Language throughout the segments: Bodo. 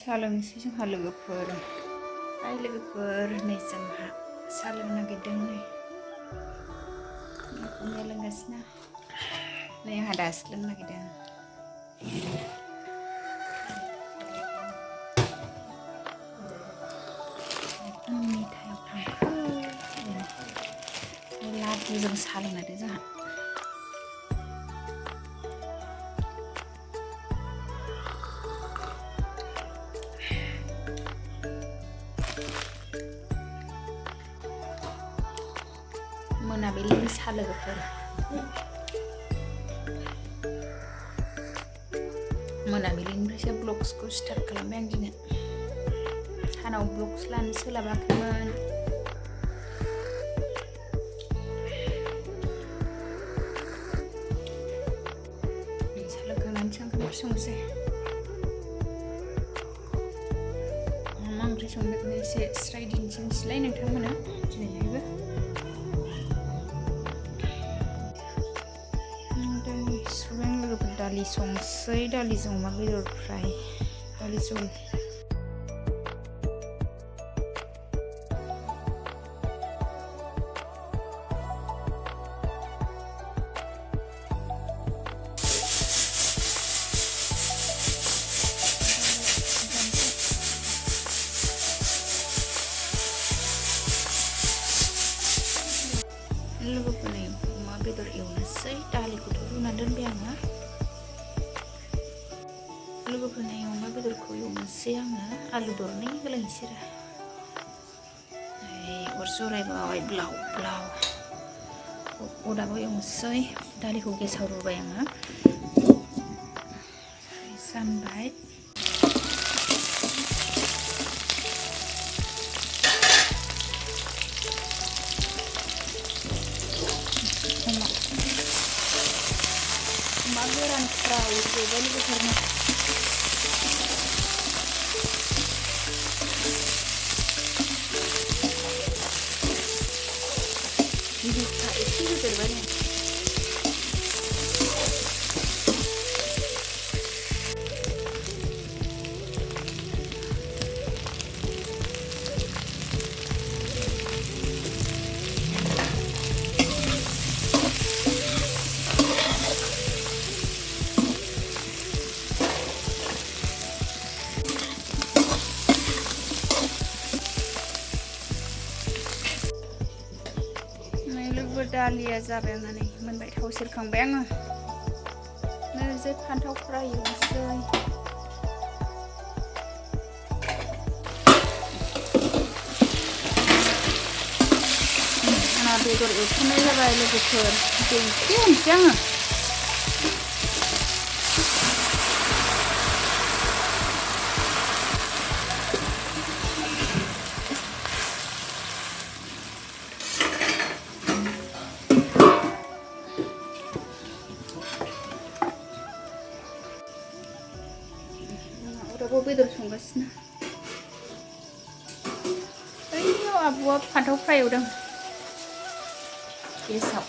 साहा लोंनोसै जोंहा लोगोफोर नै जोंहा साहा लोंनो नागिरदों नै लोंगासिनो नै आंहा दासो लोंनो नागिरदों मिथायाव थांखो लादुजों साहा लोंनो नागिरदों जोंहा मोनाबिलिनि साहा लोगोफोर मोनाबिलिनिफ्रायसो ब्लग्सखौ स्टार्ट खालामबाय आं दिनै सानाव ब्लग्स लानो सोलाबाखैमोन साहा लोंखांनानैसो ओंखाम संनोसै मा ओंख्रि संदों एसे स्राय दिन्थिनोसैलाय नोंथांमोना दिनैहायबो दालि संसै दालिजों अमा बेदर फ्राय दालि जल लोगोफोरनि अमा बेदर एवनोसै दालिखौथ' रुना दोनबाय आङो लोगोफोरनि अमा बेदरखौ एवनोसै आङो आलु दरनै होलायनोसै अर जरायबाय ब्लाव ब्लाव अदाबाव एवनोसै दालिखौ गेसाव रुबाय आङो जानबाय अमा गोरान फ्राय एवबाय लोगोफोरनो बिखा एसे होदेरबाय नै दालिया जाबाय होननानै मोनबाय थाव सेरखांबाय आङो नोरजै फान्थाव फ्राय एवनोसै आंना बेदर एवथ'नाय जाबाय लोगोफोर दै एसे होनोसै आङो अदाबाव बेदर संगासिनो बैयाव आब'आ फान्थाव फ्राय एवदों गेसाव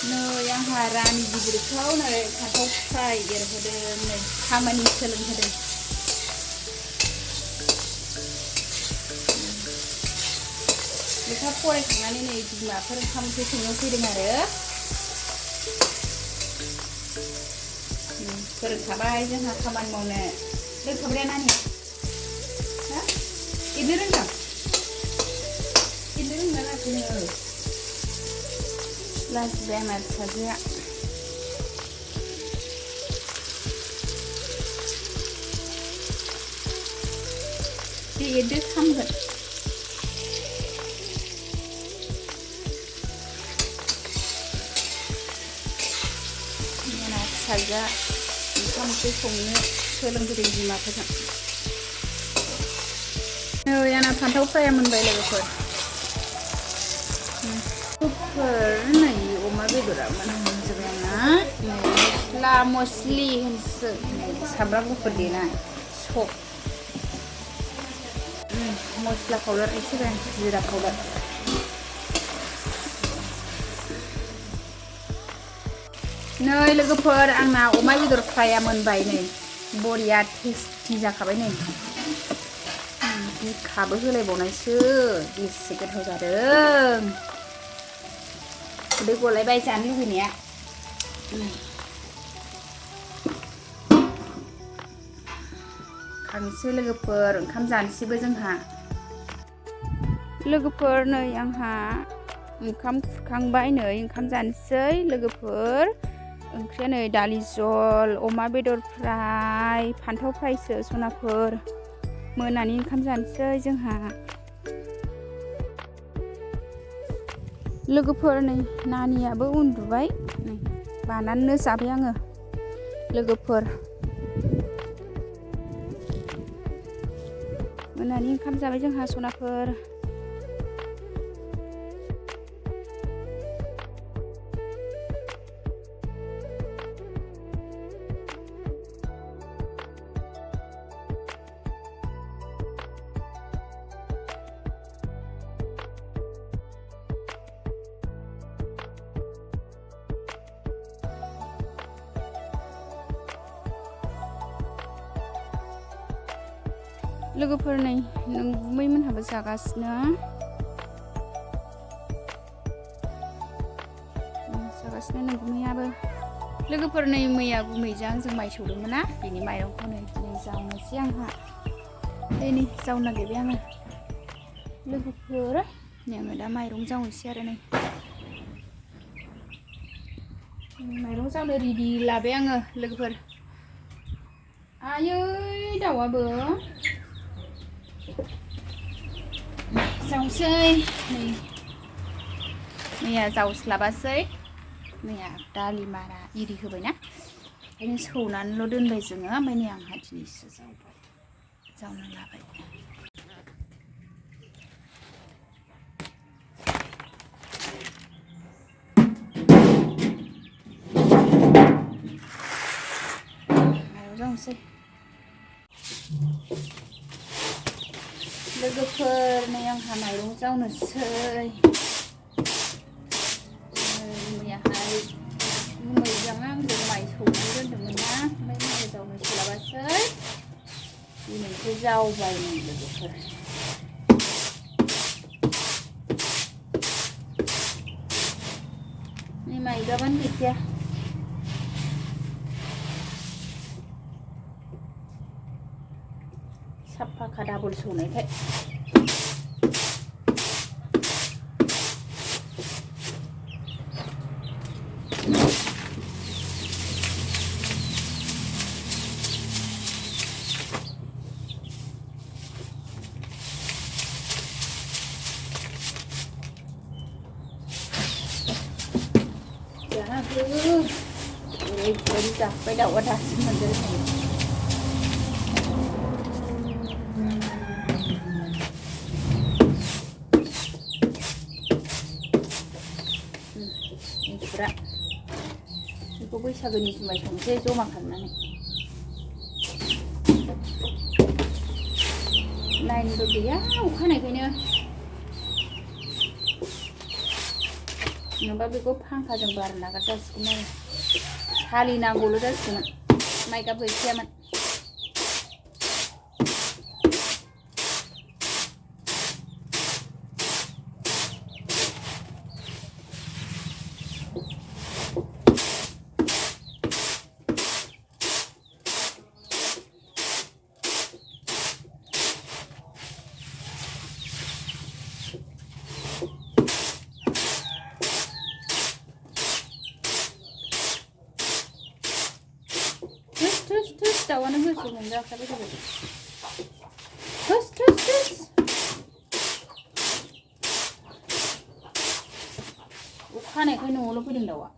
नै आंहा रानि गिदिरखौ नै फान्थाव फ्राय एरहोदों नै खामानि सोलोंहोदों लेखा फरायखांनानै नै बिमाफोर ओंखाम ओंख्रि संनो फैदों आरो फोरोंखाबाय जोंहा खामानि मावनो रोंखाबाय नानि हा एरनो रोंदों एरनो रोंना रोङाखै लाजिबाय आंना फिसाजोआ दे एरदो खामगोन फिसाजोआ ओंखाम ओंख्रि संनो सोलोंहोदों बिमाफोरजों नै आंना फान्थाव फ्राया मोनबाय लोगोफोर नै अमा बेदरा मोनजोबबाय आंना नै मस्ला मस्लि होनसै सामब्राम गुफुर देनाय सब मस्ला पाउडार एसे होबाय जिरा पाउडार नै लोगोफोर आंना अमा बेदर फ्राया मोनबाय नै बरिया टेस्टि जाखाबाय नै बिखाबो होलायबावनायसो बेसे गोथाव जादों उदै गलायबाय जानो लुबैनाया खांसो लोगोफोर ओंखाम जानोसैबो जोंहा लोगोफोर नै आंहा ओंखाम खुरखांबाय नै ओंखाम जानोसै लोगोफोर ओंख्रिया नै दालि जल अमा बेदर फ्राय फान्थाव फ्रायसो सनाफोर मोनानि ओंखाम जानोसै जोंहा लोगोफोर नै नानियाबो उन्दुबाय नै बानानैनो जाबाय आङो लोगोफोर मोनानि ओंखाम जाबाय जोंहा सनाफोर लोगोफोर नै नोंगुमै मोनहाबो जागासिनो नोंगुमैयाबो लोगोफोर नै मैया गुमैजों आंजों माइ सौदोंमोन ना बिनि माइरंखौ नै दिनै जावनोसै आंहा नै जावनो नागिरबाय आङो लोगोफोर नै आङो दा माइरं जावनोसै आरो नै माइरं जावनो रेडि लाबाय आङो लोगोफोर आयै दाउआबो जावसै नै मैया जावस्लाबासै मैया दालि मारा इरि होबायना ओंखायनो सौनानैल' दोनबाय जोङो ओमफ्राय नै आंहा दिनैसो जावबाय जावनो लाबाय माइरं जावनोसै लोगोफोर नै आंहा माइरं जावनोसै मैयाहाय गुमैजों आंजों माइ सौनानै दोनदोंमोन ना ओमफ्राय मैया जावनो सोलाबासै दिनैसो जावबाय नै लोगोफोर नै माइ गाबानो गैखाया साफाखा डाबल सौनायखाय ओरैबायदि जाबाय दाउआ दासो मोनदों इंखुरा बेखौ बैसागोनि जुमाय संसै जमा खालामनानै लाइनबो गैया अखानायखायनो नङाबा बेखौ फांखाजों बार नागार जासिगोन आरो सालिनांगौल' जासिगोन माइगाब गैखायामोन दाउआनो गोसो मोनजाखाबाय थाबाय थुस थुस थुस अखा हानायखाय न'आवल' फैदों दाउआ